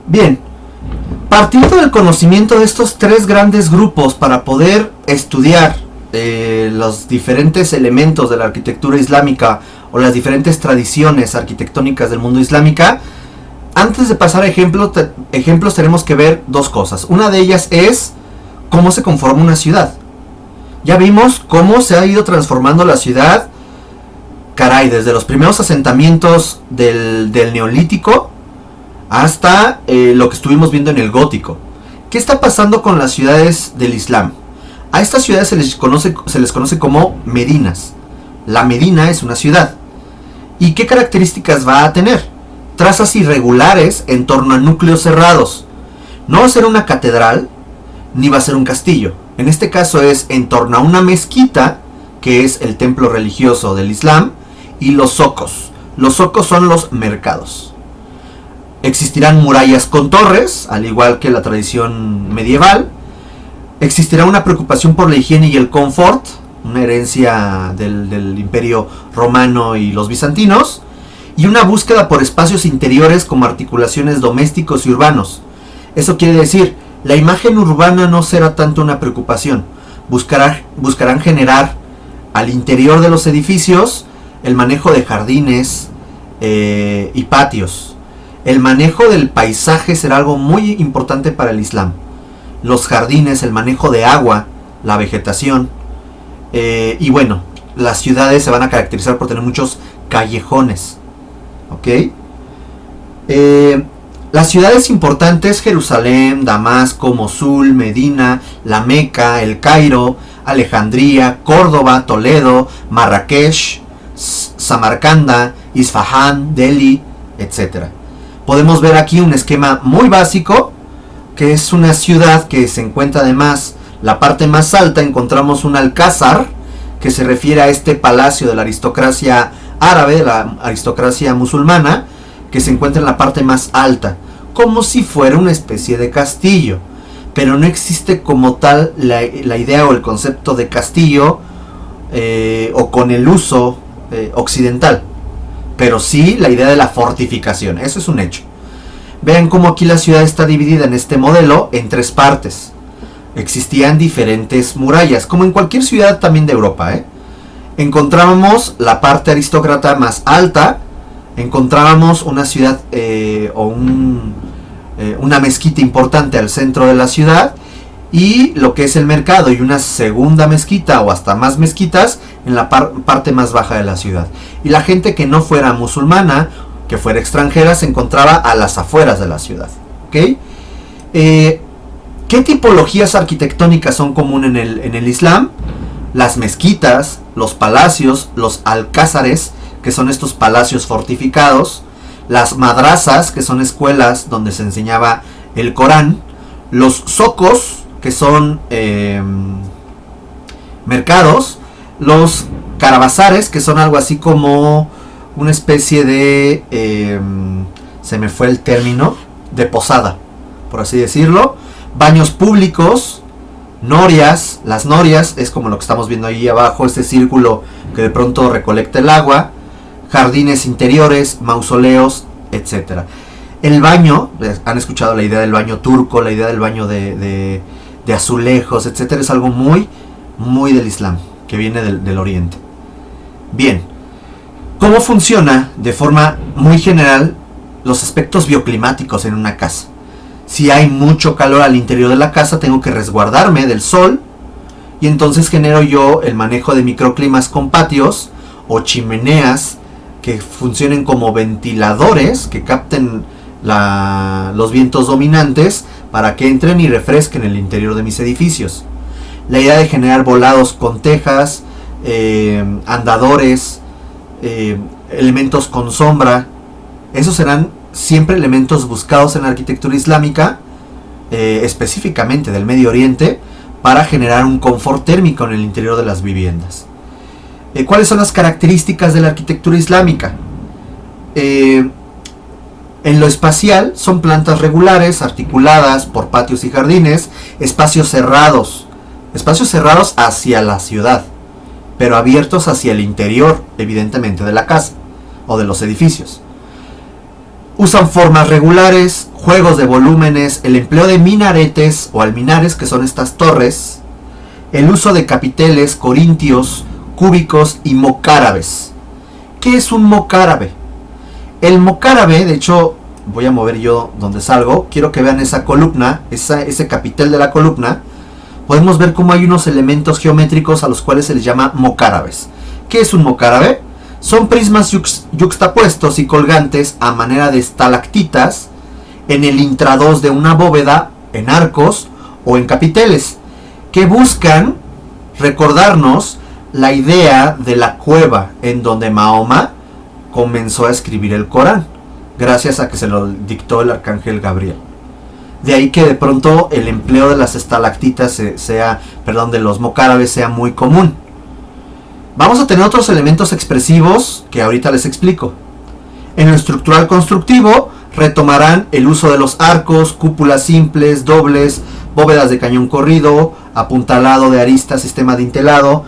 Bien, partiendo del conocimiento de estos tres grandes grupos para poder estudiar los diferentes elementos de la arquitectura islámica o las diferentes tradiciones arquitectónicas del mundo islámica, antes de pasar a ejemplos tenemos que ver dos cosas. Una de ellas es cómo se conforma una ciudad. Ya vimos cómo se ha ido transformando la ciudad, caray, desde los primeros asentamientos del Neolítico hasta lo que estuvimos viendo en el Gótico. ¿Qué está pasando con las ciudades del Islam? A estas ciudades se les conoce como medinas. La medina es una ciudad. ¿Y qué características va a tener? Trazas irregulares en torno a núcleos cerrados. No va a ser una catedral, ni va a ser un castillo. En este caso es en torno a una mezquita, que es el templo religioso del Islam, y los zocos. Los zocos son los mercados. Existirán murallas con torres, al igual que la tradición medieval. Existirá una preocupación por la higiene y el confort, una herencia del Imperio Romano y los bizantinos, y una búsqueda por espacios interiores como articulaciones domésticos y urbanos. Eso quiere decir, la imagen urbana no será tanto una preocupación. Buscarán generar al interior de los edificios el manejo de jardines y patios. El manejo del paisaje será algo muy importante para el Islam. Los jardines, el manejo de agua, la vegetación. Y bueno, las ciudades se van a caracterizar por tener muchos callejones. ¿Ok? Las ciudades importantes: Jerusalén, Damasco, Mosul, Medina, la Meca, el Cairo, Alejandría, Córdoba, Toledo, Marrakech, Samarcanda, Isfahán, Delhi, etc. Podemos ver aquí un esquema muy básico, que es una ciudad que se encuentra además, la parte más alta encontramos un alcázar, que se refiere a este palacio de la aristocracia árabe, de la aristocracia musulmana, que se encuentra en la parte más alta, como si fuera una especie de castillo, pero no existe como tal la idea o el concepto de castillo o con el uso occidental, pero sí la idea de la fortificación. Eso es un hecho. Vean cómo aquí la ciudad está dividida en este modelo en tres partes. Existían diferentes murallas, como en cualquier ciudad también de Europa, Encontrábamos la parte aristócrata más alta, encontrábamos una ciudad o una mezquita importante al centro de la ciudad, y lo que es el mercado y una segunda mezquita o hasta más mezquitas en la parte más baja de la ciudad. Y la gente que no fuera musulmana, que fuera extranjera, se encontraba a las afueras de la ciudad. ¿Okay? ¿Qué tipologías arquitectónicas son comunes en el Islam? Las mezquitas, los palacios, los alcázares, que son estos palacios fortificados, las madrasas, que son escuelas donde se enseñaba el Corán, los zocos, que son mercados, los carabazares, que son algo así como una especie de, se me fue el término, de posada, por así decirlo, baños públicos, norias. Las norias es como lo que estamos viendo ahí abajo, este círculo que de pronto recolecta el agua, jardines interiores, mausoleos, etc. El baño, han escuchado la idea del baño turco, la idea del baño de azulejos, etc. Es algo muy, muy del Islam, que viene del Oriente. Bien, ¿cómo funciona de forma muy general los aspectos bioclimáticos en una casa? Si hay mucho calor al interior de la casa, tengo que resguardarme del sol, y entonces genero yo el manejo de microclimas con patios o chimeneas que funcionen como ventiladores que capten los vientos dominantes para que entren y refresquen el interior de mis edificios. La idea de generar volados con tejas, andadores, elementos con sombra, esos serán siempre elementos buscados en la arquitectura islámica, específicamente del Medio Oriente, para generar un confort térmico en el interior de las viviendas. ¿Cuáles son las características de la arquitectura islámica? En lo espacial son plantas regulares, articuladas por patios y jardines, espacios cerrados hacia la ciudad, pero abiertos hacia el interior, evidentemente, de la casa o de los edificios. Usan formas regulares, juegos de volúmenes, el empleo de minaretes o alminares, que son estas torres, el uso de capiteles, corintios, cúbicos y mocárabes. ¿Qué es un mocárabe? El mocárabe, de hecho, voy a mover yo donde salgo, quiero que vean esa columna, ese capitel de la columna. Podemos ver cómo hay unos elementos geométricos a los cuales se les llama mocárabes. ¿Qué es un mocárabe? Son prismas yuxtapuestos y colgantes a manera de estalactitas en el intradós de una bóveda, en arcos o en capiteles, que buscan recordarnos la idea de la cueva en donde Mahoma comenzó a escribir el Corán, gracias a que se lo dictó el arcángel Gabriel. De ahí que de pronto el empleo de las estalactitas de los mocárabes sea muy común. Vamos a tener otros elementos expresivos que ahorita les explico. En lo estructural constructivo retomarán el uso de los arcos, cúpulas simples, dobles, bóvedas de cañón corrido, apuntalado de aristas, sistema dintelado.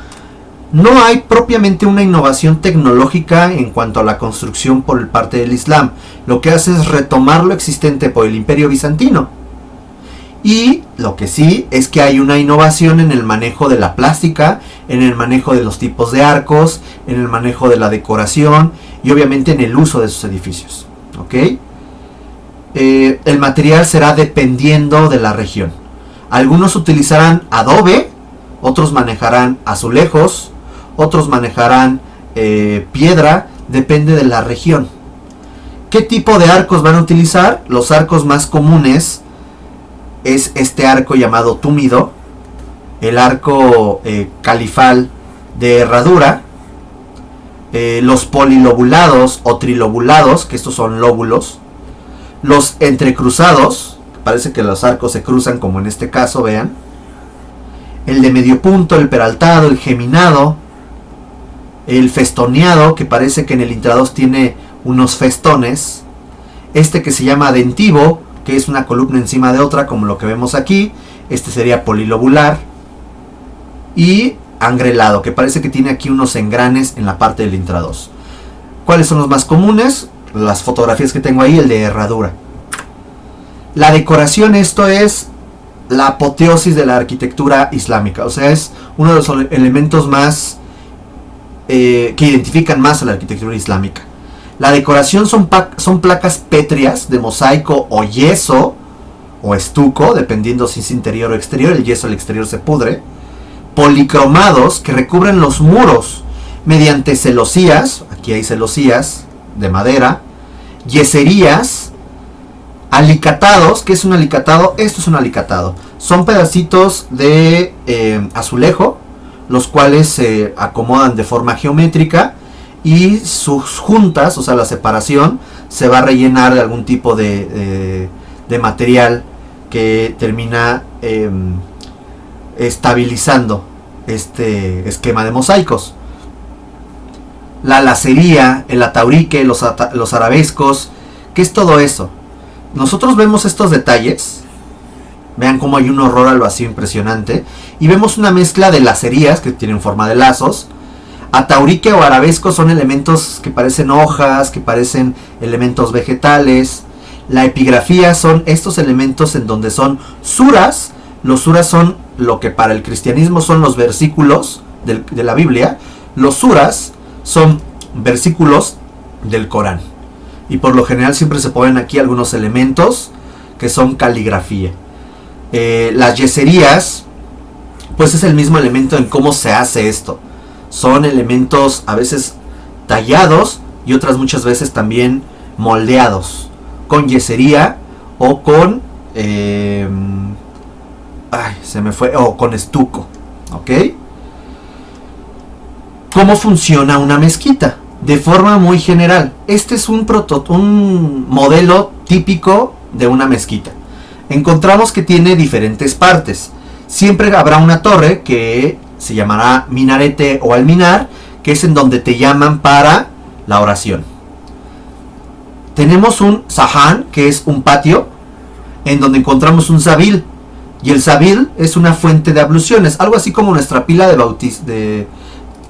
No hay propiamente una innovación tecnológica en cuanto a la construcción por parte del Islam. Lo que hace es retomar lo existente por el Imperio Bizantino. Y lo que sí es que hay una innovación en el manejo de la plástica, en el manejo de los tipos de arcos, en el manejo de la decoración y obviamente en el uso de sus edificios. ¿Ok? El material será dependiendo de la región. Algunos utilizarán adobe, otros manejarán azulejos, otros manejarán piedra, depende de la región. ¿Qué tipo de arcos van a utilizar? Los arcos más comunes es este arco llamado túmido, el arco califal de herradura, los polilobulados o trilobulados, que estos son lóbulos, los entrecruzados, parece que los arcos se cruzan como en este caso, vean, el de medio punto, el peraltado, el geminado, el festoneado, que parece que en el intradós tiene unos festones, este que se llama dentivo, que es una columna encima de otra, como lo que vemos aquí, este sería polilobular, y angrelado, que parece que tiene aquí unos engranes en la parte del intradós. ¿Cuáles son los más comunes? Las fotografías que tengo ahí, el de herradura. La decoración, esto es la apoteosis de la arquitectura islámica, o sea, es uno de los elementos más que identifican más a la arquitectura islámica. La decoración son placas pétreas de mosaico o yeso o estuco, dependiendo si es interior o exterior. El yeso al exterior se pudre. Policromados que recubren los muros mediante celosías, aquí hay celosías de madera, yeserías, alicatados. ¿Qué es un alicatado? Esto es un alicatado. Son pedacitos de azulejo, los cuales se acomodan de forma geométrica y sus juntas, o sea la separación, se va a rellenar de algún tipo de material que termina estabilizando este esquema de mosaicos. La lacería, el ataurique, los arabescos. ¿Qué es todo eso? Nosotros vemos estos detalles. Vean cómo hay un horror al vacío impresionante. Y vemos una mezcla de lacerías que tienen forma de lazos. Ataurique o arabesco son elementos que parecen hojas, que parecen elementos vegetales. La epigrafía son estos elementos en donde son suras. Los suras son lo que para el cristianismo son los versículos de la Biblia. Los suras son versículos del Corán. Y por lo general siempre se ponen aquí algunos elementos que son caligrafía. Las yeserías, pues es el mismo elemento en cómo se hace esto. Son elementos a veces tallados y otras muchas veces también moldeados con yesería o con o con estuco. ¿Ok? ¿Cómo funciona una mezquita? De forma muy general. Este es un modelo típico de una mezquita. Encontramos que tiene diferentes partes. Siempre habrá una torre que se llamará minarete o alminar, que es en donde te llaman para la oración. Tenemos un sahán, que es un patio, en donde encontramos un sabil. Y el sabil es una fuente de abluciones, algo así como nuestra pila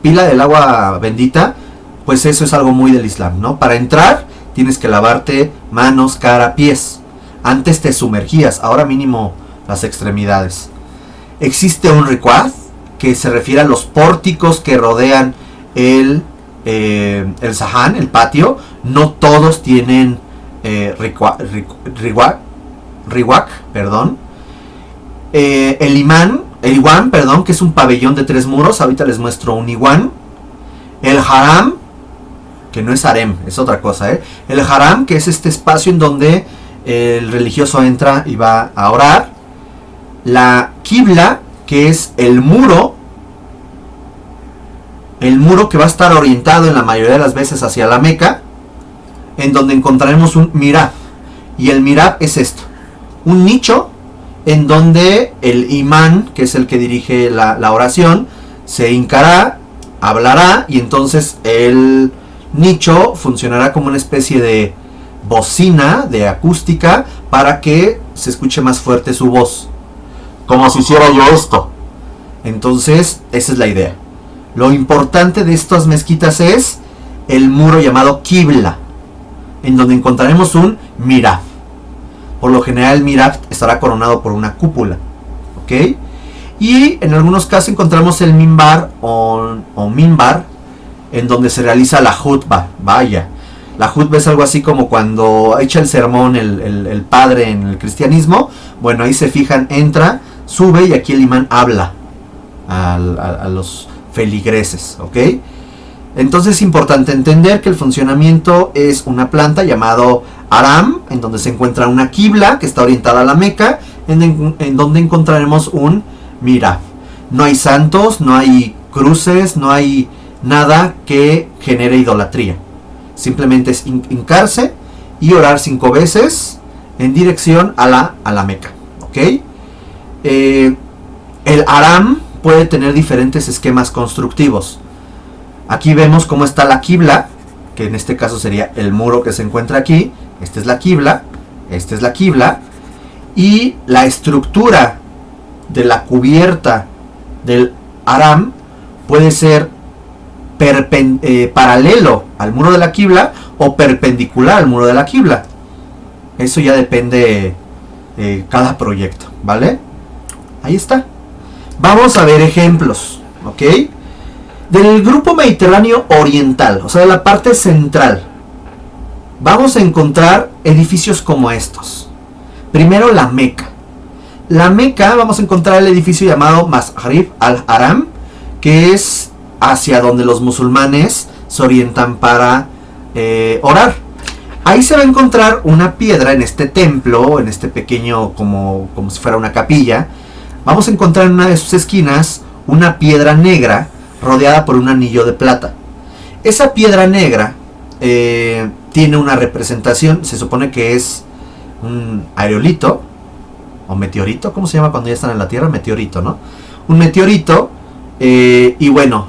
pila del agua bendita. Pues eso es algo muy del Islam, ¿no? Para entrar tienes que lavarte manos, cara, pies. Antes te sumergías, ahora mínimo las extremidades. Existe un riquad, que se refiere a los pórticos que rodean el sahán, el patio. No todos tienen riwak, perdón. El iwan, perdón, que es un pabellón de 3 muros. Ahorita les muestro un iwan. El haram, que no es harem, es otra cosa, El haram, que es este espacio en donde el religioso entra y va a orar. La qibla, que es el muro que va a estar orientado en la mayoría de las veces hacia la Meca, en donde encontraremos un mirab. Y el mirab es esto, un nicho en donde el imán, que es el que dirige la oración, se hincará, hablará, y entonces el nicho funcionará como una especie de bocina, de acústica, para que se escuche más fuerte su voz, como si hiciera yo esto. Entonces, esa es la idea. Lo importante de estas mezquitas es el muro llamado qibla, en donde encontraremos un mirab. Por lo general el mirab estará coronado por una cúpula, ¿ok? Y en algunos casos encontramos el mimbar o mimbar, en donde se realiza la jutba. Vaya, la jutba es algo así como cuando echa el sermón el padre en el cristianismo. Bueno, ahí se fijan, entra, sube, y aquí el imán habla a los feligreses, ¿ok? Entonces es importante entender que el funcionamiento es una planta llamado haram, en donde se encuentra una qibla que está orientada a la Meca, en donde encontraremos un mirab. No hay santos, no hay cruces, no hay nada que genere idolatría. Simplemente es hincarse y orar 5 veces en dirección a la Meca, ¿ok? El haram puede tener diferentes esquemas constructivos. Aquí vemos cómo está la qibla, que en este caso sería el muro que se encuentra aquí. Esta es la qibla, esta es la qibla, y la estructura de la cubierta del haram puede ser paralelo al muro de la qibla o perpendicular al muro de la qibla. Eso ya depende de cada proyecto, ¿vale? Ahí está. Vamos a ver ejemplos, ¿ok? Del grupo mediterráneo oriental, o sea, de la parte central, vamos a encontrar edificios como estos. Primero, la Meca. La Meca, vamos a encontrar el edificio llamado Masjid al-Haram, que es hacia donde los musulmanes se orientan para orar. Ahí se va a encontrar una piedra en este templo, en este pequeño, como si fuera una capilla. Vamos a encontrar en una de sus esquinas una piedra negra rodeada por un anillo de plata. Esa piedra negra tiene una representación, se supone que es un aerolito o meteorito. ¿Cómo se llama cuando ya están en la Tierra? Meteorito, ¿no? Un meteorito, y bueno,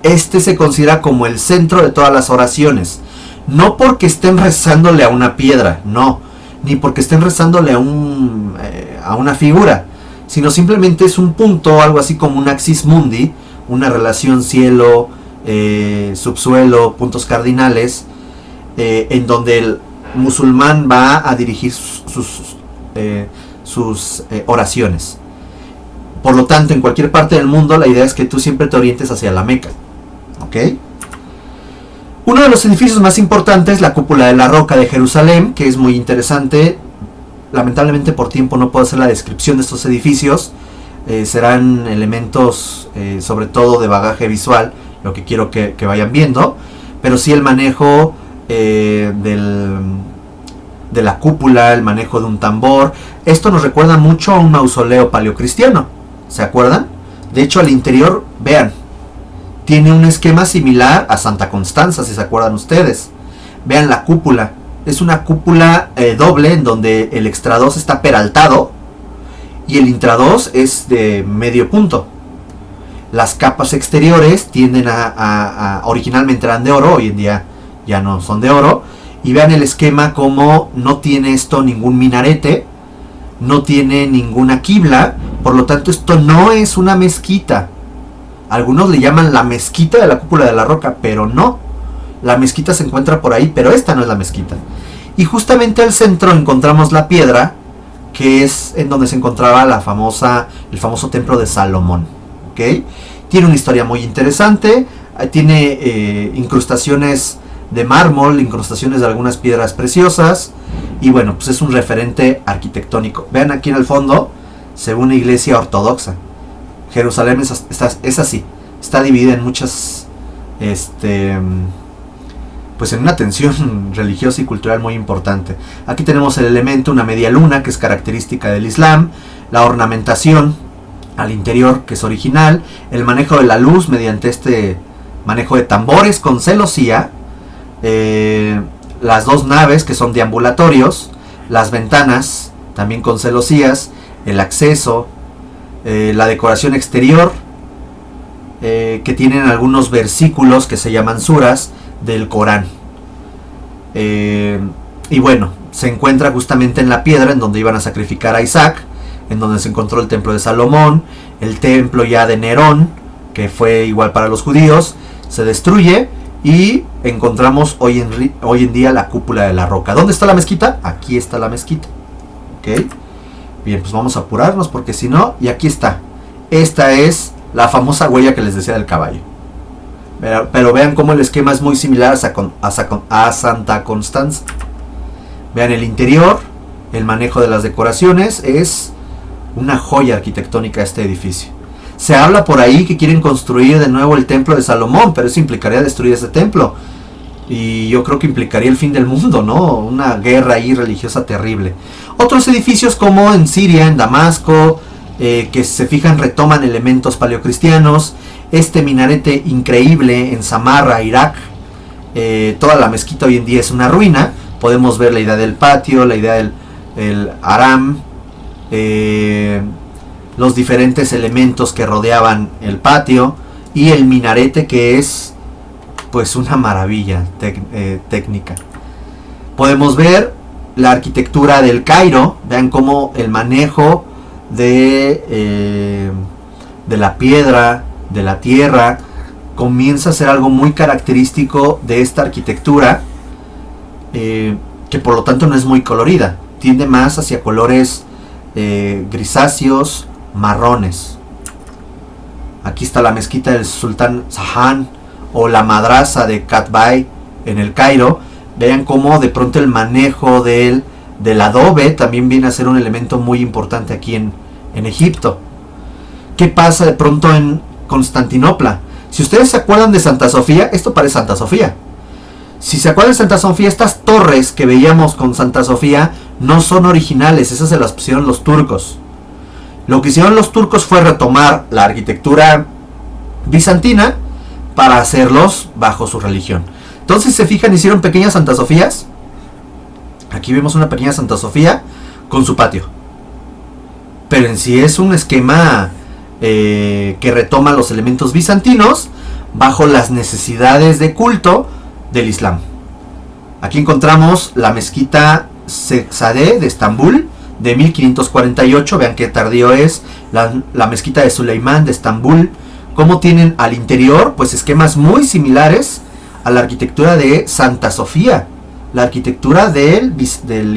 este se considera como el centro de todas las oraciones. No porque estén rezándole a una piedra, no, ni porque estén rezándole a una figura, sino simplemente es un punto, algo así como un axis mundi, una relación cielo, subsuelo, puntos cardinales, en donde el musulmán va a dirigir sus oraciones. Por lo tanto, en cualquier parte del mundo, la idea es que tú siempre te orientes hacia la Meca, ¿ok? Uno de los edificios más importantes es la Cúpula de la Roca de Jerusalén, que es muy interesante. Lamentablemente por tiempo no puedo hacer la descripción de estos edificios. Serán elementos sobre todo de bagaje visual, lo que quiero que vayan viendo. Pero sí el manejo de la cúpula, el manejo de un tambor. Esto nos recuerda mucho a un mausoleo paleocristiano, ¿se acuerdan? De hecho, al interior, vean, tiene un esquema similar a Santa Constanza, si se acuerdan ustedes. Vean la cúpula. Es una cúpula doble, en donde el extrados está peraltado y el intrados es de medio punto. Las capas exteriores tienden originalmente eran de oro, hoy en día ya no son de oro. Y vean el esquema, como no tiene esto ningún minarete, no tiene ninguna qibla, por lo tanto esto no es una mezquita. Algunos le llaman la mezquita de la Cúpula de la Roca, pero no. la mezquita se encuentra por ahí, pero esta no es la mezquita. Y justamente al centro encontramos la piedra, que es en donde se encontraba el famoso templo de Salomón. ¿Okay? Tiene una historia muy interesante, tiene incrustaciones de mármol, incrustaciones de algunas piedras preciosas, y bueno, pues es un referente arquitectónico. Vean aquí en el fondo, se ve una iglesia ortodoxa. Jerusalén es así, está dividida en muchas, pues en una tensión religiosa y cultural muy importante. Aquí tenemos el elemento, una media luna, que es característica del Islam, la ornamentación al interior, que es original, el manejo de la luz mediante este manejo de tambores con celosía, las dos naves que son deambulatorios, las ventanas también con celosías, el acceso, la decoración exterior, que tienen algunos versículos que se llaman suras del Corán. Y bueno, se encuentra justamente en la piedra en donde iban a sacrificar a Isaac, en donde se encontró el templo de Salomón, el templo ya de Nerón, que fue igual para los judíos, se destruye y encontramos hoy en día la cúpula de la roca. ¿Dónde está la mezquita? Aquí está la mezquita. ¿Okay? Bien, pues vamos a apurarnos porque si no, y aquí está. Esta es la famosa huella que les decía del caballo. Pero vean cómo el esquema es muy similar a Santa Constanza. Vean el interior, el manejo de las decoraciones, es una joya arquitectónica este edificio. Se habla por ahí que quieren construir de nuevo el templo de Salomón, pero eso implicaría destruir ese templo. Y yo creo que implicaría el fin del mundo, ¿no? Una guerra ahí religiosa terrible. Otros edificios como en Siria, en Damasco, que se fijan retoman elementos paleocristianos. Este minarete increíble en Samarra, Irak. Toda la mezquita hoy en día es una ruina. Podemos ver la idea del patio, la idea del haram, los diferentes elementos que rodeaban el patio y el minarete, que es pues una maravilla técnica. Podemos ver la arquitectura del Cairo. Vean cómo el manejo de la piedra, de la tierra, comienza a ser algo muy característico de esta arquitectura, que por lo tanto no es muy colorida, tiende más hacia colores grisáceos, marrones. Aquí está la mezquita del Sultán Sahan o la madrasa de Katbay en el Cairo. Vean cómo de pronto el manejo del adobe también viene a ser un elemento muy importante aquí en Egipto. ¿Qué pasa de pronto en Constantinopla? Si ustedes se acuerdan de Santa Sofía, esto parece Santa Sofía. Si se acuerdan de Santa Sofía, estas torres que veíamos con Santa Sofía no son originales, esas se las pusieron los turcos. Lo que hicieron los turcos fue retomar la arquitectura bizantina para hacerlos bajo su religión. Entonces, se fijan, hicieron pequeñas Santa Sofías. Aquí vemos una pequeña Santa Sofía con su patio. Pero en sí es un esquema que retoma los elementos bizantinos bajo las necesidades de culto del Islam. Aquí encontramos la mezquita Sefzadeh de Estambul de 1548. Vean qué tardío es. La mezquita de Suleimán de Estambul. Como tienen al interior pues esquemas muy similares a la arquitectura de Santa Sofía, la arquitectura del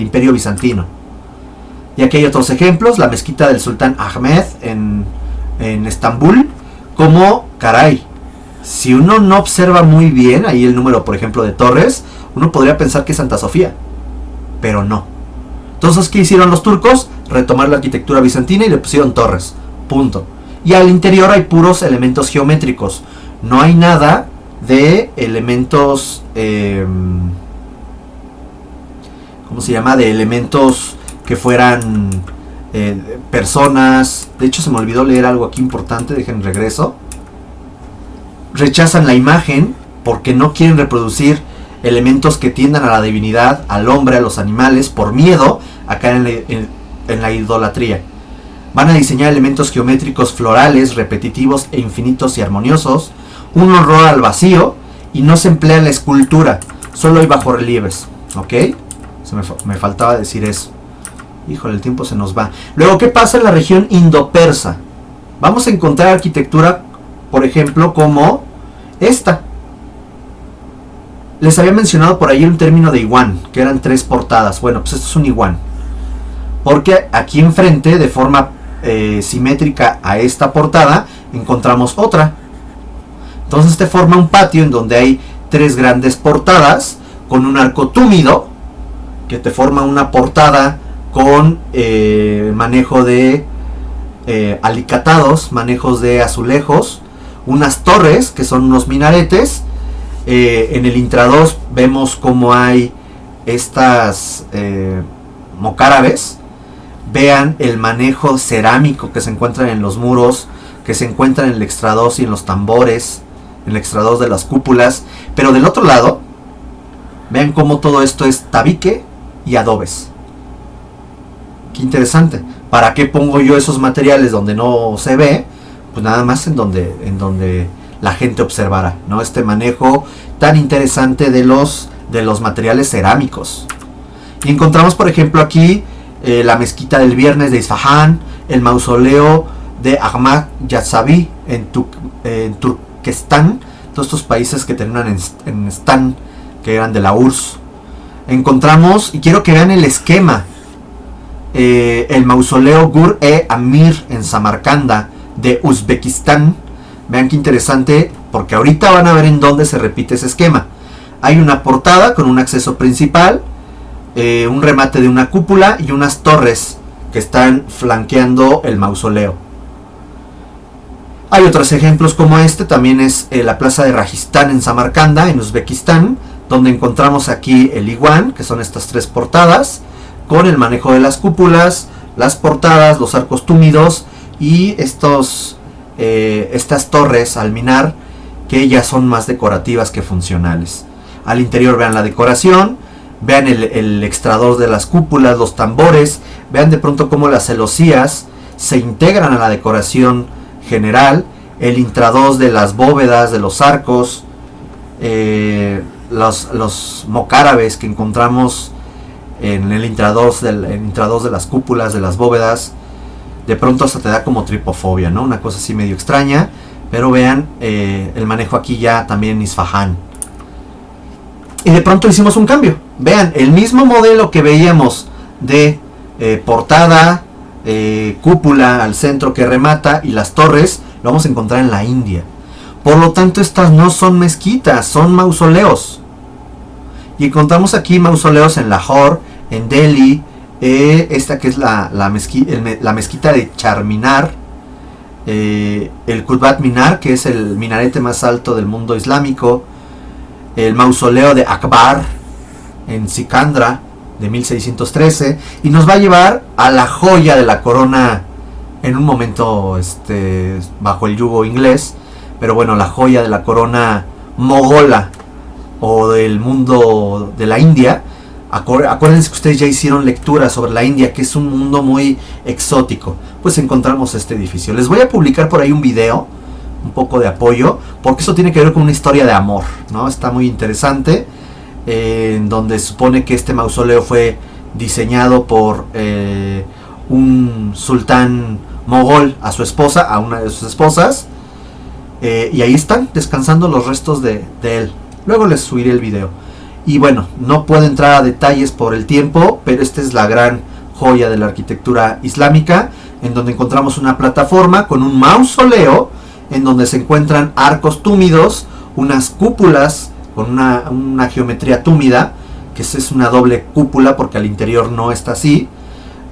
Imperio Bizantino. Y aquí hay otros ejemplos. La mezquita del Sultán Ahmed en Estambul. Como, caray, si uno no observa muy bien ahí el número, por ejemplo, de torres, uno podría pensar que es Santa Sofía, pero no. Entonces, ¿qué hicieron los turcos? Retomar la arquitectura bizantina y le pusieron torres, punto. Y al interior hay puros elementos geométricos, no hay nada de elementos, ¿cómo se llama? De elementos que fueran personas. De hecho, se me olvidó leer algo aquí importante, dejen regreso. Rechazan la imagen porque no quieren reproducir elementos que tiendan a la divinidad, al hombre, a los animales, por miedo a caer en la idolatría. Van a diseñar elementos geométricos florales, repetitivos e infinitos y armoniosos, un horror al vacío, y no se emplea la escultura, solo hay bajorrelieves. ¿Ok? Me faltaba decir eso. Híjole, el tiempo se nos va. Luego, ¿qué pasa en la región indo-persa? Vamos a encontrar arquitectura, por ejemplo, como esta. Les había mencionado por ahí un término de iguán, que eran 3 portadas. Bueno, pues esto es un iguán, porque aquí enfrente, de forma simétrica a esta portada, encontramos otra. Entonces te forma un patio en donde hay 3 grandes portadas con un arco túmido, que te forma una portada con manejo de alicatados, manejos de azulejos, unas torres que son unos minaretes. En el intradós vemos como hay estas mocárabes. Vean el manejo cerámico que se encuentran en los muros, que se encuentran en el extradós y en los tambores, en el extradós de las cúpulas. Pero del otro lado, vean cómo todo esto es tabique y adobes. Qué interesante. ¿Para qué pongo yo esos materiales donde no se ve? Pues nada más en donde la gente observará, ¿no? Este manejo tan interesante de los materiales cerámicos. Y encontramos, por ejemplo, aquí la mezquita del Viernes de Isfahán, el mausoleo de Ahmad Yazavi en Turquestán, todos estos países que terminan en Stan, que eran de la URSS. Encontramos, y quiero que vean el esquema, el mausoleo Gur-e-Amir en Samarcanda de Uzbekistán. Vean qué interesante, porque ahorita van a ver en dónde se repite ese esquema. Hay una portada con un acceso principal, un remate de una cúpula y unas torres que están flanqueando el mausoleo. Hay otros ejemplos como este, también es la plaza de Rajistán en Samarcanda, en Uzbekistán, donde encontramos aquí el iguán, que son estas 3 portadas, con el manejo de las cúpulas, las portadas, los arcos túmidos y estas torres alminar, que ya son más decorativas que funcionales. Al interior vean la decoración, vean el extrador de las cúpulas, los tambores, vean de pronto cómo las celosías se integran a la decoración general, el intradós de las bóvedas, de los arcos, los mocárabes que encontramos en el intradós de las cúpulas, de las bóvedas. De pronto hasta te da como tripofobia, ¿no? Una cosa así medio extraña. Pero vean el manejo aquí ya también en Isfahán. Y de pronto hicimos un cambio. Vean, el mismo modelo que veíamos de portada, cúpula al centro que remata y las torres, lo vamos a encontrar en la India. Por lo tanto, estas no son mezquitas, son mausoleos. Y encontramos aquí mausoleos en Lahore, en Delhi, esta que es la mezquita de Charminar, el Qutb Minar, que es el minarete más alto del mundo islámico, el mausoleo de Akbar en Sikandra de 1613, y nos va a llevar a la joya de la corona en un momento bajo el yugo inglés, pero bueno, la joya de la corona mogola o del mundo de la India. Acuérdense que ustedes ya hicieron lectura sobre la India, que es un mundo muy exótico. Pues encontramos este edificio. Les voy a publicar por ahí un video, un poco de apoyo, porque eso tiene que ver con una historia de amor, ¿no? Está muy interesante, en donde se supone que este mausoleo fue diseñado por un sultán mogol a su esposa, a una de sus esposas, y ahí están descansando los restos de él. Luego les subiré el video. Y bueno, no puedo entrar a detalles por el tiempo, pero esta es la gran joya de la arquitectura islámica, en donde encontramos una plataforma con un mausoleo, en donde se encuentran arcos túmidos, unas cúpulas con una geometría túmida, que es una doble cúpula porque al interior no está así,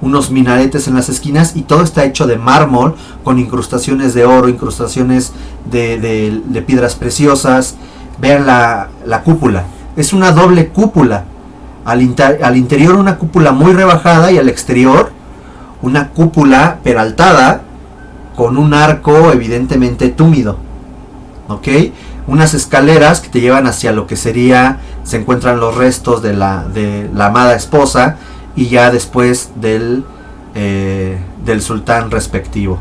unos minaretes en las esquinas, y todo está hecho de mármol, con incrustaciones de oro, incrustaciones de piedras preciosas. Vean la cúpula. Es una doble cúpula. Al interior una cúpula muy rebajada y al exterior una cúpula peraltada con un arco evidentemente túmido. ¿Ok? Unas escaleras que te llevan hacia lo que sería, se encuentran los restos de la amada esposa y ya después del sultán respectivo.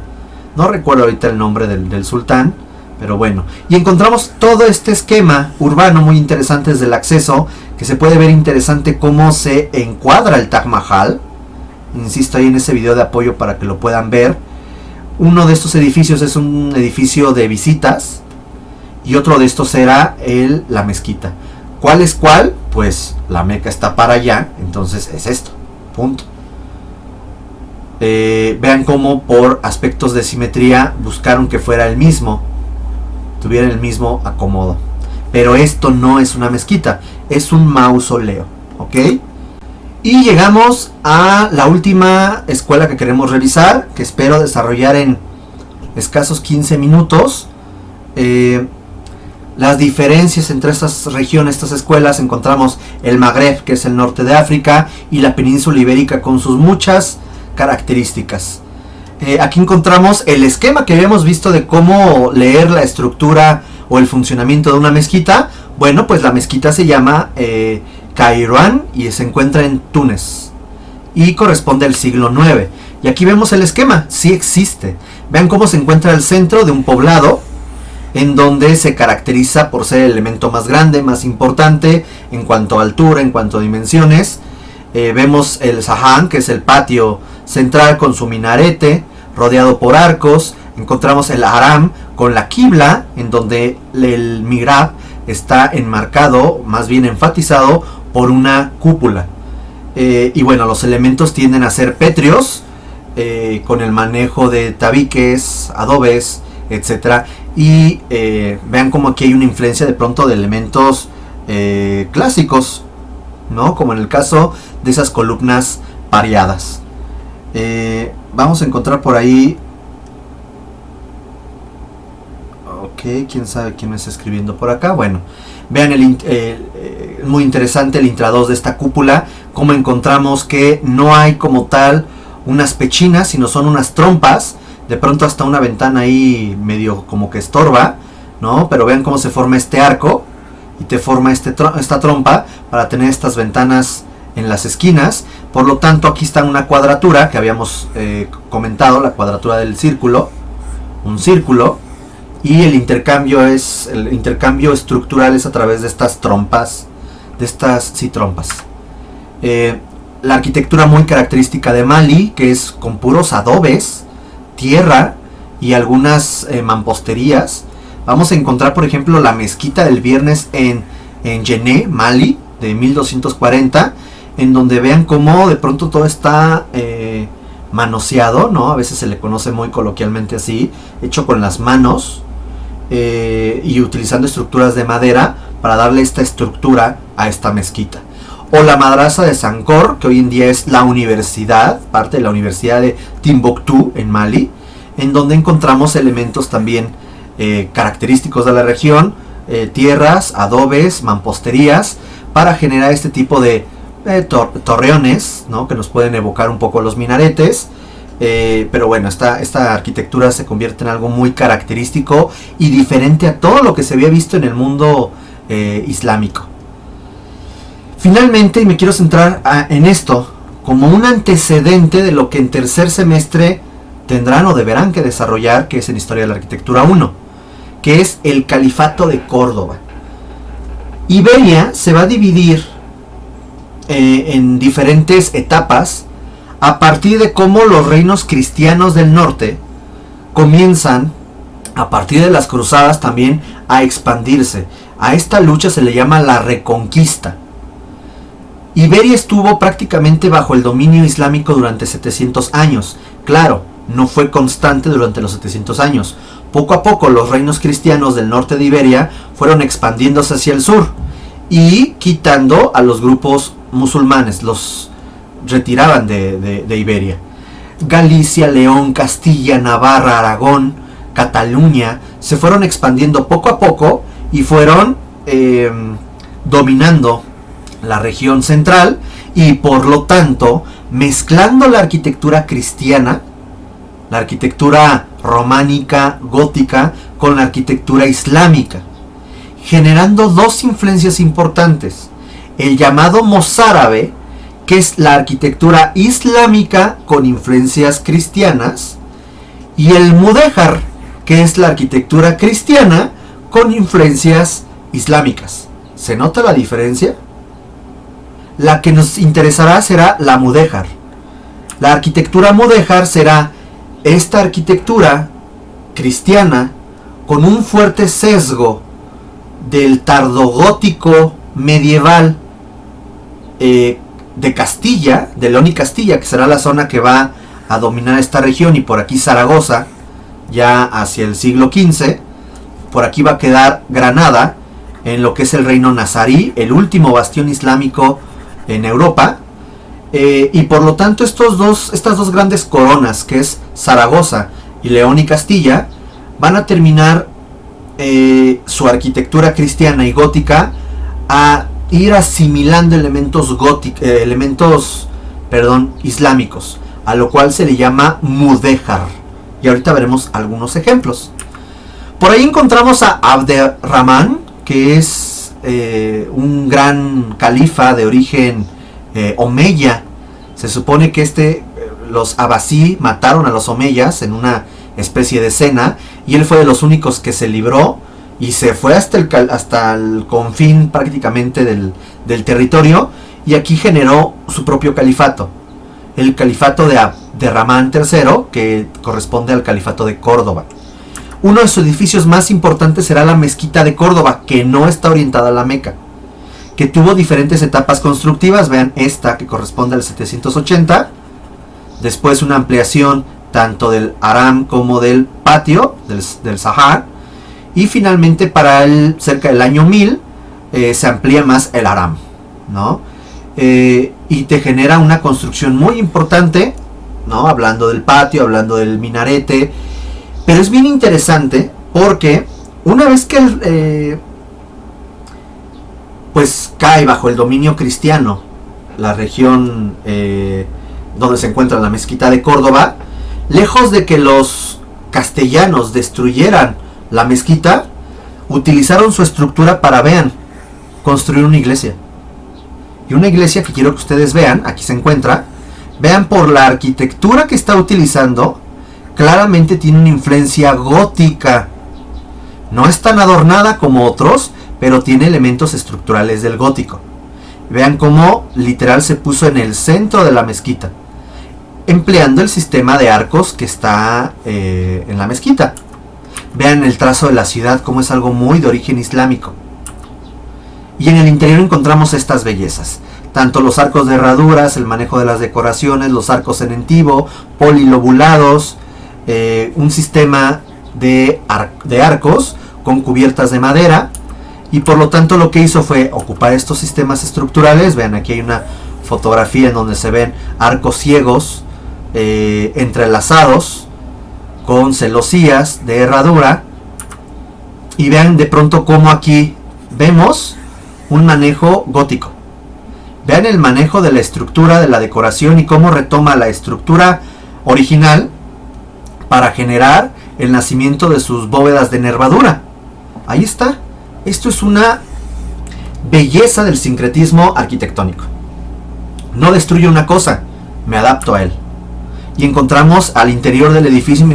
No recuerdo ahorita el nombre del sultán, pero bueno. Y encontramos todo este esquema urbano muy interesante desde el acceso, que se puede ver interesante cómo se encuadra el Taj Mahal. Insisto ahí en ese video de apoyo para que lo puedan ver. Uno de estos edificios es un edificio de visitas y otro de estos será la mezquita. ¿Cuál es cuál? Pues la Meca está para allá, entonces es esto, punto. Vean cómo por aspectos de simetría buscaron que fuera el mismo, tuviera el mismo acomodo. Pero esto no es una mezquita, es un mausoleo, ¿ok? Y llegamos a la última escuela que queremos revisar, que espero desarrollar en escasos 15 minutos. Las diferencias entre estas regiones, estas escuelas, encontramos el Magreb, que es el norte de África, y la península ibérica con sus muchas características. Aquí encontramos el esquema que habíamos visto de cómo leer la estructura o el funcionamiento de una mezquita. Bueno, pues la mezquita se llama Kairouan y se encuentra en Túnez y corresponde al siglo IX. Y aquí vemos el esquema, sí existe. Vean cómo se encuentra el centro de un poblado, en donde se caracteriza por ser el elemento más grande, más importante en cuanto a altura, en cuanto a dimensiones. Vemos el Sahan, que es el patio central con su minarete, rodeado por arcos. Encontramos el Haram con la Qibla, en donde el Mihrab está enmarcado, más bien enfatizado, por una cúpula. Y bueno, los elementos tienden a ser pétreos, con el manejo de tabiques, adobes, etc. Y vean como aquí hay una influencia de pronto de elementos clásicos, ¿no? Como en el caso de esas columnas pareadas. Vamos a encontrar por ahí... Ok, quién sabe quién me está escribiendo por acá. Bueno, vean muy interesante el intradós de esta cúpula. Como encontramos que no hay como tal unas pechinas, sino son unas trompas. De pronto hasta una ventana ahí medio como que estorba, ¿no? Pero vean cómo se forma este arco y te forma esta trompa para tener estas ventanas en las esquinas. Por lo tanto, aquí está una cuadratura que habíamos comentado, la cuadratura del círculo, un círculo, y el intercambio estructural es a través de estas trompas, trompas. La arquitectura muy característica de Mali, que es con puros adobes, tierra y algunas mamposterías. Vamos a encontrar, por ejemplo, la mezquita del Viernes en Yené, Mali, de 1240, en donde vean cómo de pronto todo está manoseado, ¿no? A veces se le conoce muy coloquialmente así, hecho con las manos, y utilizando estructuras de madera para darle esta estructura a esta mezquita. O la madrasa de Sankor, que hoy en día es la universidad, parte de la Universidad de Timbuktu en Mali, en donde encontramos elementos también característicos de la región, tierras, adobes, mamposterías, para generar este tipo de torreones, ¿no? Que nos pueden evocar un poco los minaretes. Pero bueno, esta arquitectura se convierte en algo muy característico y diferente a todo lo que se había visto en el mundo islámico. Finalmente, y me quiero centrar en esto como un antecedente de lo que en tercer semestre tendrán o deberán que desarrollar, que es en Historia de la Arquitectura 1, que es el Califato de Córdoba. Iberia se va a dividir en diferentes etapas a partir de cómo los reinos cristianos del norte comienzan, a partir de las cruzadas, también a expandirse. A esta lucha se le llama la Reconquista. Iberia estuvo prácticamente bajo el dominio islámico durante 700 años. Claro, no fue constante durante los 700 años. Poco a poco los reinos cristianos del norte de Iberia fueron expandiéndose hacia el sur y quitando a los grupos musulmanes, los retiraban de Iberia. Galicia, León, Castilla, Navarra, Aragón, Cataluña se fueron expandiendo poco a poco y fueron dominando la región central y por lo tanto mezclando la arquitectura cristiana, la arquitectura románica, gótica, con la arquitectura islámica, generando dos influencias importantes: el llamado mozárabe, que es la arquitectura islámica con influencias cristianas, y el mudéjar, que es la arquitectura cristiana con influencias islámicas. ¿Se nota la diferencia? La que nos interesará será la mudéjar. La arquitectura mudéjar será esta arquitectura cristiana con un fuerte sesgo del tardogótico medieval de Castilla, de León y Castilla, que será la zona que va a dominar esta región, y por aquí Zaragoza, ya hacia el siglo XV, por aquí va a quedar Granada, en lo que es el reino nazarí, el último bastión islámico en Europa, y por lo tanto estas dos grandes coronas, que es Zaragoza y León y Castilla, van a terminar su arquitectura cristiana y gótica a ir asimilando elementos islámicos, a lo cual se le llama mudéjar, y ahorita veremos algunos ejemplos. Por ahí encontramos a Abderramán, que es un gran califa de origen omeya. Se supone que los abasí mataron a los omeyas en una especie de cena, y él fue de los únicos que se libró y se fue hasta el confín prácticamente del territorio, y aquí generó su propio califato, el califato de Abderramán III, que corresponde al califato de Córdoba. Uno de sus edificios más importantes será la mezquita de Córdoba, que no está orientada a la Meca, que tuvo diferentes etapas constructivas. Vean esta, que corresponde al 780, después una ampliación tanto del haram como del patio, del Sahar, y finalmente cerca del año 1000 se amplía más el haram, ¿no? Y te genera una construcción muy importante, ¿no? Hablando del patio, hablando del minarete. Pero es bien interesante porque una vez que pues cae bajo el dominio cristiano la región donde se encuentra la mezquita de Córdoba, lejos de que los castellanos destruyeran la mezquita, utilizaron su estructura para, vean, construir una iglesia. Y una iglesia que quiero que ustedes vean, aquí se encuentra, vean por la arquitectura que está utilizando, claramente tiene una influencia gótica. No es tan adornada como otros, pero tiene elementos estructurales del gótico. Vean cómo literal se puso en el centro de la mezquita, empleando el sistema de arcos que está en la mezquita. Vean el trazo de la ciudad, como es algo muy de origen islámico. Y en el interior encontramos estas bellezas, tanto los arcos de herraduras, el manejo de las decoraciones, los arcos en entivo, polilobulados, un sistema de arcos con cubiertas de madera, y por lo tanto lo que hizo fue ocupar estos sistemas estructurales. Vean, aquí hay una fotografía en donde se ven arcos ciegos entrelazados con celosías de herradura, y vean de pronto cómo aquí vemos un manejo gótico. Vean el manejo de la estructura, de la decoración, y cómo retoma la estructura original para generar el nacimiento de sus bóvedas de nervadura. Ahí está. Esto es una belleza del sincretismo arquitectónico. No destruyo una cosa, me adapto a él. Y encontramos al interior del edificio,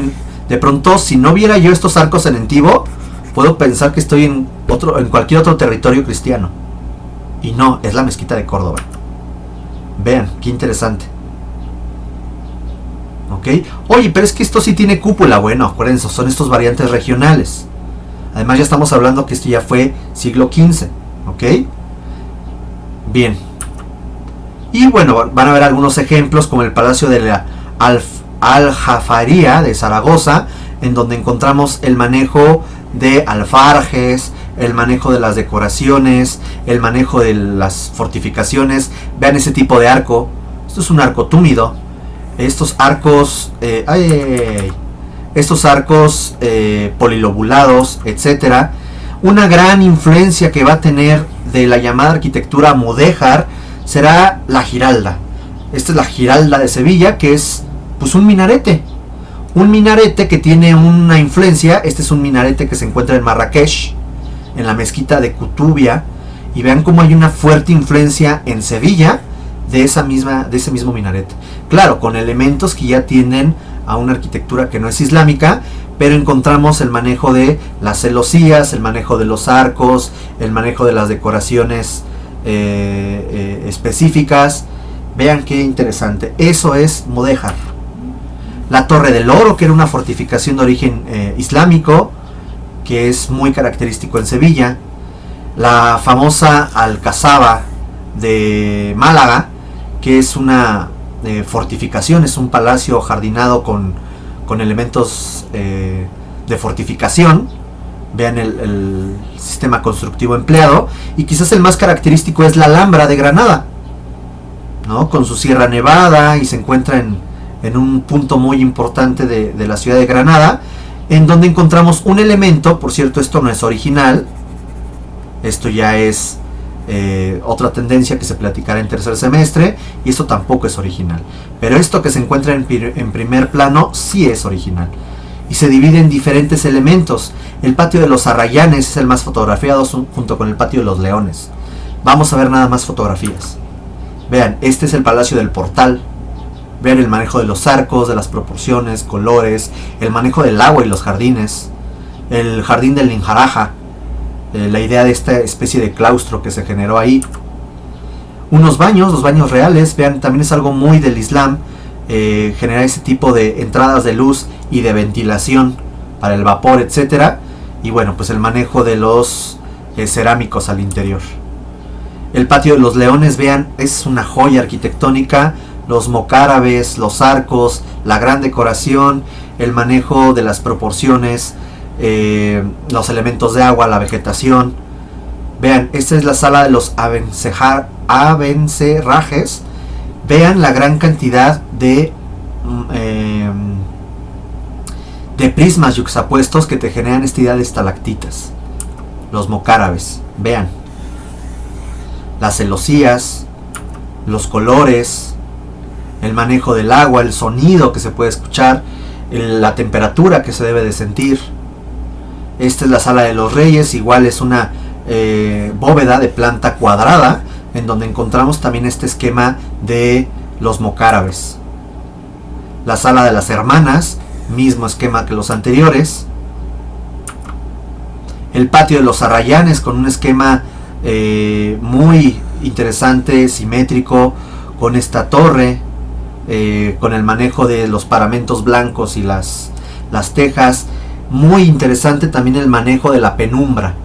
de pronto, si no viera yo estos arcos en entivo, puedo pensar que estoy en cualquier otro territorio cristiano. Y no, es la mezquita de Córdoba. Vean, qué interesante. ¿Ok? Oye, pero es que esto sí tiene cúpula. Bueno, acuérdense, son estos variantes regionales. Además ya estamos hablando que esto ya fue siglo XV. ¿Ok? Bien. Y bueno, van a ver algunos ejemplos, como el Palacio de la Aljafaría de Zaragoza, en donde encontramos el manejo de alfarjes, el manejo de las decoraciones, el manejo de las fortificaciones. Vean ese tipo de arco. Esto es un arco túmido. Estos arcos polilobulados, etcétera. Una gran influencia que va a tener de la llamada arquitectura mudéjar será la Giralda. Esta es la Giralda de Sevilla, que es pues un minarete. Un minarete que tiene una influencia. Este es un minarete que se encuentra en Marrakech, en la mezquita de Kutubia. Y vean cómo hay una fuerte influencia en Sevilla de ese mismo minarete. Claro, con elementos que ya tienden a una arquitectura que no es islámica, pero encontramos el manejo de las celosías, el manejo de los arcos, el manejo de las decoraciones específicas. Vean qué interesante. Eso es mudéjar. La Torre del Oro, que era una fortificación de origen islámico, que es muy característico en Sevilla. La famosa Alcazaba de Málaga, que es una fortificación, es un palacio jardinado con elementos de fortificación. Vean el sistema constructivo empleado, y quizás el más característico es la Alhambra de Granada, ¿no? Con su Sierra Nevada, y se encuentra en un punto muy importante de la ciudad de Granada, en donde encontramos un elemento. Por cierto, esto no es original, esto ya es otra tendencia que se platicará en tercer semestre, y esto tampoco es original, pero esto que se encuentra en primer plano sí es original, y se divide en diferentes elementos. El patio de los Arrayanes es el más fotografiado, junto con el patio de los Leones. Vamos a ver nada más fotografías. Vean, este es el Palacio del Portal. Vean el manejo de los arcos, de las proporciones, colores, el manejo del agua y los jardines. El jardín del Ninjaraja, la idea de esta especie de claustro que se generó ahí. Unos baños, los baños reales, vean, también es algo muy del Islam, generar ese tipo de entradas de luz y de ventilación para el vapor, etcétera. Y bueno, pues el manejo de los cerámicos al interior. El patio de los Leones, vean, es una joya arquitectónica. Los mocárabes, los arcos, la gran decoración, el manejo de las proporciones, los elementos de agua, la vegetación. Vean, esta es la sala de los abencerrajes. Vean la gran cantidad de prismas yuxtapuestos que te generan esta idea de estalactitas. Los mocárabes, vean. Las celosías, los colores, el manejo del agua, el sonido que se puede escuchar, la temperatura que se debe de sentir. Esta es la sala de los reyes, igual es una bóveda de planta cuadrada, en donde encontramos también este esquema de los mocárabes. La sala de las hermanas, mismo esquema que los anteriores. El patio de los Arrayanes, con un esquema muy interesante, simétrico, con esta torre, con el manejo de los paramentos blancos y las tejas. Muy interesante también el manejo de la penumbra,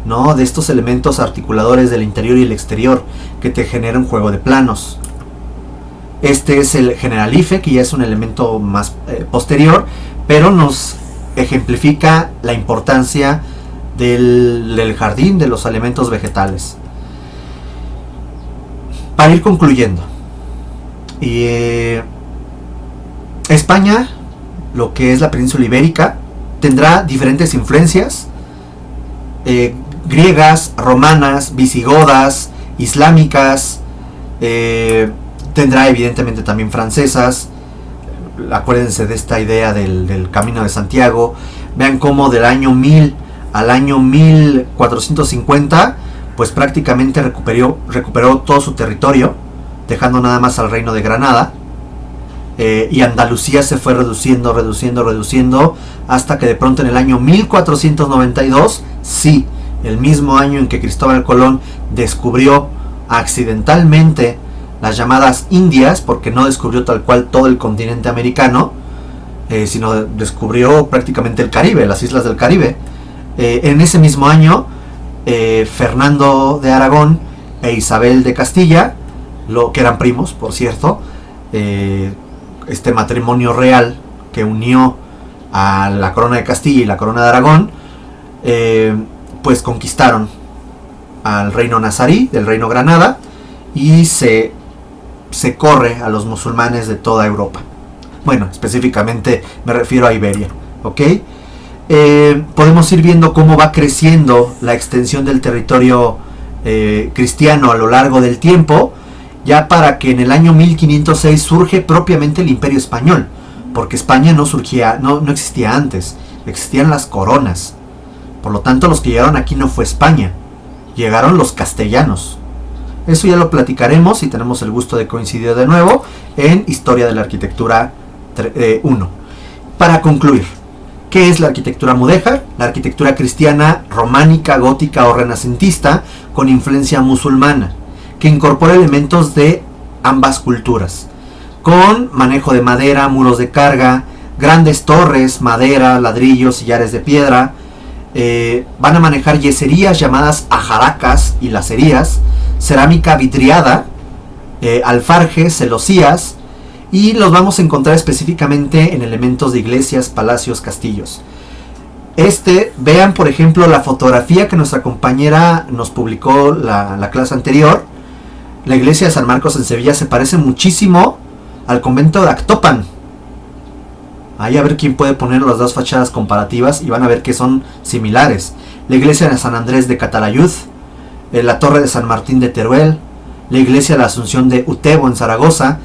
¿no? De estos elementos articuladores del interior y el exterior que te genera un juego de planos. Este es el Generalife, que ya es un elemento más posterior, pero nos ejemplifica la importancia del jardín, de los elementos vegetales. Para ir concluyendo, España, lo que es la península ibérica, tendrá diferentes influencias, griegas, romanas, visigodas, islámicas, tendrá evidentemente también francesas. Acuérdense de esta idea del Camino de Santiago. Vean cómo del año 1000 al año 1450, pues prácticamente recuperó todo su territorio, dejando nada más al reino de Granada. Y Andalucía se fue reduciendo, hasta que de pronto en el año 1492, sí, el mismo año en que Cristóbal Colón descubrió accidentalmente las llamadas Indias, porque no descubrió tal cual todo el continente americano, sino descubrió prácticamente el Caribe, las islas del Caribe. En ese mismo año, Fernando de Aragón e Isabel de Castilla, que eran primos, por cierto, este matrimonio real que unió a la corona de Castilla y la corona de Aragón, pues conquistaron al reino nazarí, del reino Granada, y se corre a los musulmanes de toda Europa. Bueno, específicamente me refiero a Iberia, ¿ok? Podemos ir viendo cómo va creciendo la extensión del territorio cristiano a lo largo del tiempo, ya para que en el año 1506 surge propiamente el Imperio Español, porque España no existía antes, existían las coronas. Por lo tanto, los que llegaron aquí no fue España, llegaron los castellanos. Eso ya lo platicaremos, si tenemos el gusto de coincidir de nuevo, en Historia de la Arquitectura 1. Para concluir, ¿qué es la arquitectura mudéjar? La arquitectura cristiana, románica, gótica o renacentista con influencia musulmana, que incorpora elementos de ambas culturas, con manejo de madera, muros de carga, grandes torres, madera, ladrillos, sillares de piedra, Van a manejar yeserías llamadas ajaracas y lacerías, cerámica vidriada, alfarjes, celosías, y los vamos a encontrar específicamente en elementos de iglesias, palacios, castillos. Vean por ejemplo la fotografía que nuestra compañera nos publicó la clase anterior. La iglesia de San Marcos en Sevilla se parece muchísimo al convento de Actopan. Ahí a ver quién puede poner las dos fachadas comparativas y van a ver que son similares. La iglesia de San Andrés de Catalayud, la torre de San Martín de Teruel, la iglesia de la Asunción de Utebo en Zaragoza.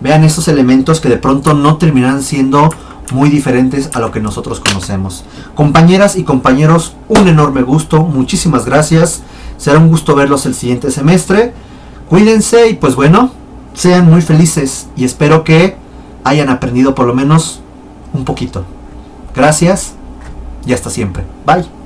Vean esos elementos que de pronto no terminarán siendo muy diferentes a lo que nosotros conocemos. Compañeras y compañeros, un enorme gusto, muchísimas gracias. Será un gusto verlos el siguiente semestre. Cuídense y pues bueno, sean muy felices y espero que hayan aprendido por lo menos un poquito. Gracias y hasta siempre. Bye.